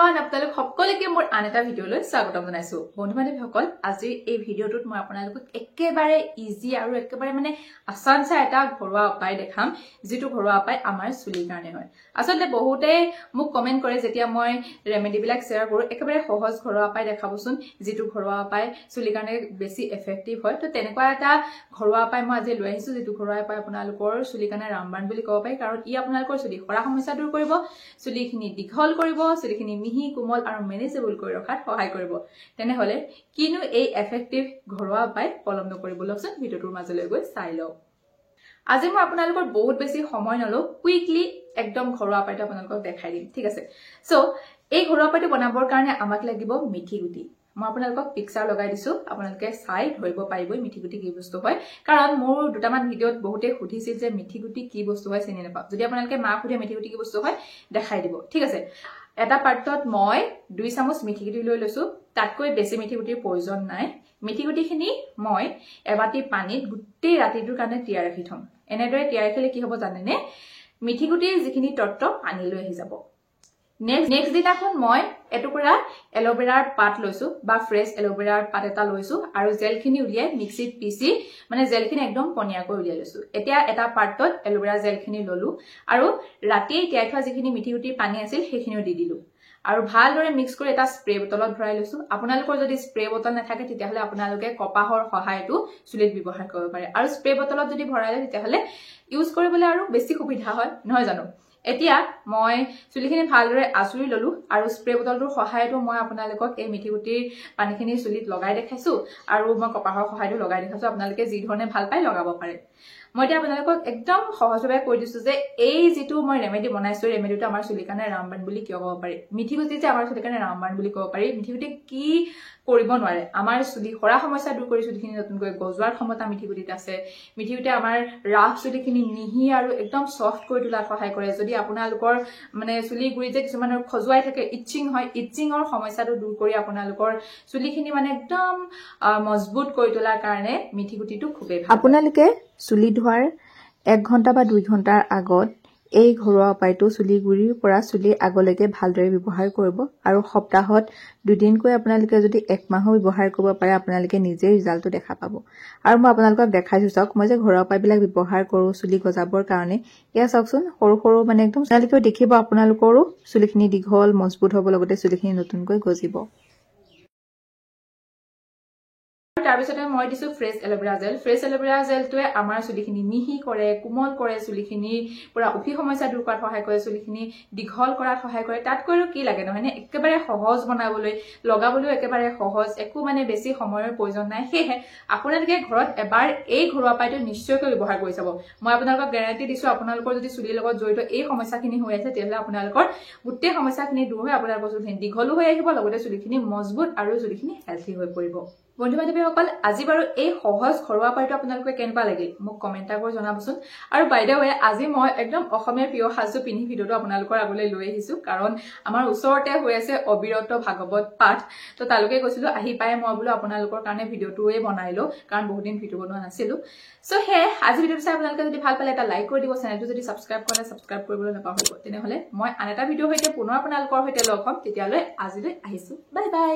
everyone আপোনালোক সকলোকে মোৰ আন এটা ভিডিঅ'লৈ স্বাগতম জনাইছো বন্ধু বান্ধৱীসকল আজি এই ভিডিঅ'টোত মই আপোনালোকক একেবাৰে ইজি আৰু একেবাৰে মানে আসানসা এটা ঘৰুৱা উপায় দেখাম যেটো ঘৰুৱা উপায় আমাৰ চুলিৰ কাৰণে হয় আসলে বহুতে মোক কমেন্ট কৰে যেতিয়া মই ৰেমেডি বিলাক শেয়াৰ কৰো একেবাৰে সহজ ঘৰুৱা উপায় দেখাবচোন যেটো ঘৰুৱা উপায় চুলিৰ কাৰণে বেছি এফেক্টিভ হয় তো তেনেকুৱা এটা ঘৰুৱা উপায় মই আজি লৈ আহিছো যেটো ঘৰুৱা উপায় আপোনালোকৰ চুলিৰ কাৰণে ৰামবান বুলি ক'ব পাৰি কাৰণ ই আপোনালোকৰ চুলি খৰা সমস্যা দূৰ কৰিব চুলিখিনি দীঘল কৰিব চুলিখিনি মিহি কোমল আৰু মেনেজেবল কৰি ৰখাত সহায় কৰিব তেনে হলে কিনো এই এফেক্টিভ ঘৰুৱা উপায় অৱলম্বন কৰিব লগছন ভিডিওটোৰ মাজলৈ গৈ চাই লও আজি মই আপোনালোকৰ বহুত বেছি সময় নলও কুইকলি একদম ঘৰুৱা উপায়টো আপোনালোকক দেখাই দিম ঠিক আছে সো এই ঘৰুৱা উপায়টো বনাবৰ কাৰণে আমাক লাগিব মিঠি গুটি মই আপোনালোকক পিকচাৰ লগাই দিছো আপোনালোকে চাই ধৰিব পাৰিবই মিঠি গুটি কি বস্তু হয় কাৰণ মোৰ দুটামান ভিডিওত বহুতে সুধিছিল যে মিঠি গুটি কি বস্তু হয় চিনি নাপাও যদি আপোনালোকে মা খুদে মিঠি গুটি কি বস্তু হয় দেখাই দিব ঠিক আছে এটা পাত্ৰত মই 2 চামুচ মিঠি গুটি লৈ লৈছো তাতকৈ বেছি মিঠি গুটিৰ প্ৰয়োজন নাই মিঠি গুটিখিনি মই এবাটি পানীত গুটেই ৰাতিটোৰ কাৰণে তিয়াই ৰাখি থম এনেদৰে তিয়াই ৰাখিলে কি হ'ব জানেনে মিঠি গুটিৰ যিখিনি তত্ত্ব পানী লৈ আহি যাব নেক্সট দিনাখন মই এটুকুৰা এলোভেৰাৰ পাত লৈছো বা ফ্ৰেছ এলোভেৰাৰ পাত এটা লৈছো আৰু জেলখিনি উলিয়াই মিক্সিত পিসি মানে জেলখিনি একদম পনিয়াকৈ উলিয়াই লৈছো এতিয়া এটা পাত্ৰত এলোভেৰা জেলখিনি ললো আৰু ৰাতি তিয়াই থোৱা যিখিনি মিঠি গুটিৰ পানী আছিল সেইখিনিও দি দিলো আৰু ভালদৰে মিক্স কৰি এটা স্প্ৰে বটলত ভৰাই লৈছো আপোনালোকৰ যদি স্প্ৰে বটল নাথাকে তেতিয়াহলে আপোনালোকে কপাহৰ সহায়টো চুলিত ব্যৱহাৰ কৰিব পাৰে আৰু স্প্ৰে বটলত যদি ভৰালে তেতিয়াহলে ইউজ কৰিবলৈ আৰু বেছি সুবিধা হয় নহয় জানো এতিয়া মই চুলিখিনি ভালদৰে আচুৰি ললো আৰু স্প্ৰে বটলটোৰ সহায়টো মই আপোনালোকক এই মিঠি গুটিৰ পানীখিনি চুলিত লগাই দেখাইছো আৰু মই কপাহৰ সহায়টো লগাই দেখাইছো আপোনালোকে যি ধৰণে ভাল পায় লগাব পাৰে মই এতিয়া আপোনালোকক একদম সহজভাৱে কৈ দিছো যে এই যেটো মই ৰেমেডি বনাইছো ৰেমেডিটো আমাৰ চুলিৰ কাৰণে ৰামবান বুলি কিয় ক'ব পাৰি মিঠি গুটি যে আমাৰ চুলিৰ কাৰণে ৰামবান বুলি ক'ব পাৰি মিঠি গুটি কি কৰিব নোৱাৰে আমাৰ চুলি খৰা সমস্যা দূৰ কৰি চুলিখিনি নতুনকৈ গজোৱাৰ ক্ষমতা মিঠি গুটিত আছে মিঠি গুটি আমাৰ ৰাফ চুলিখিনি মিহি আৰু একদম সফট কৰি তোলাত সহায় কৰে যদি আপোনালোকৰ মানে চুলি গুৰি যে কিছুমানৰ খজুৱাই থাকে ইচিং হয় ইচিংৰ সমস্যাটো দূৰ কৰি আপোনালোকৰ চুলিখিনি মানে একদম মজবুত কৰি তোলাৰ কাৰণে মিঠি গুটিটো খুবেই ভাল আপোনালোকে চুলি ধোৱাৰ 1 ঘণ্টা বা 2 ঘণ্টাৰ আগত এই ঘৰুৱা উপায়টো চুলি গুৰিৰ পৰা চুলি আগলৈকে ভালদৰে ব্যৱহাৰ কৰিব আৰু সপ্তাহত 2 দিনকৈ আপোনালোকে যদি 1 মাহো ব্যৱহাৰ কৰিব পাৰে আপোনালোকে নিজে ৰিজাল্টটো দেখা পাব আৰু মই আপোনালোকক দেখাইছো চাওক মই যে ঘৰুৱা উপায়বিলাক ব্যৱহাৰ কৰো চুলি গজাবৰ কাৰণে ইয়া চাওকচোন সৰু সৰু মানে একদম আপোনালোকে দেখিব আপোনালোকৰো চুলিখিনি দীঘল মজবুত হ'ব লগতে চুলিখিনি নতুনকৈ গজিব তাৰপিছতে মই দিছো ফ্ৰেছ এলোভেৰা জেলটোৱে আমাৰ চুলিখিনি মিহি কৰে কোমল কৰে চুলিখিনি পুৰা উফি সমস্যা দূৰ কৰাত সহায় কৰে চুলিখিনি দীঘল কৰাত সহায় কৰে তাতকৈও কি লাগে নহয় একেবাৰে সহজ বনাবলৈ লগাবলৈ একেবাৰে সহজ একো মানে বেছি সময়ৰ প্ৰয়োজন নাই হেহে আপোনালোকে ঘৰত এবাৰ এই ঘৰুৱা উপায়টো নিশ্চয়কৈ ব্যৱহাৰ কৰি চাব মই আপোনালোকক গ্যাৰান্টি দিছো আপোনালোকৰ যদি চুলিৰ লগত জড়িত এই সমস্যাখিনি হৈ আছে তেতিয়াহলে আপোনালোকৰ গোটেই সমস্যাখিনি দূৰ হৈ আপোনালোকৰ চুলিখিনি দীঘলো হৈ আহিব লগতে চুলিখিনি মজবুত আৰু চুলিখিনি হেলথি হৈ পৰিব বন্ধু বান্ধৱীসকল আজি বাৰু এই সহজ ঘৰুৱা উপায়টো আপোনালোকে কেনেকুৱা লাগিল মোক কমেন্ট কৰি জনাবচোন আৰু বাই দ্য ৱে আজি মই একদম অসমীয়া প্ৰিয় সাজটো পিন্ধি ভিডিওটো আপোনালোকৰ আগলৈ লৈ আহিছো কাৰণ আমাৰ ওচৰতে হৈ আছে অবিৰত ভাগৱত পাঠ তো তালুকে কৈছিলো আহি পাই মই বোলো আপোনালোকৰ কাৰণে ভিডিওটোৱে বনাইলো কাৰণ বহুত দিন ভিডিও বনোৱা নাছিলো সো হে আজি ভিডিওটো চাই আপোনালোকে যদি ভাল পালে এটা লাইক কৰি দিব চেনেলটো যদি সাবস্ক্ৰাইব কৰে সাবস্ক্ৰাইব কৰিবলৈ নাপাহৰিব তেনেহলে মই আন এটা ভিডিও হৈতে পুনৰ আপোনালোকৰ হৈতে লগ হ'ম তেতিয়ালৈ আজিলৈ আহিছো বাই বাই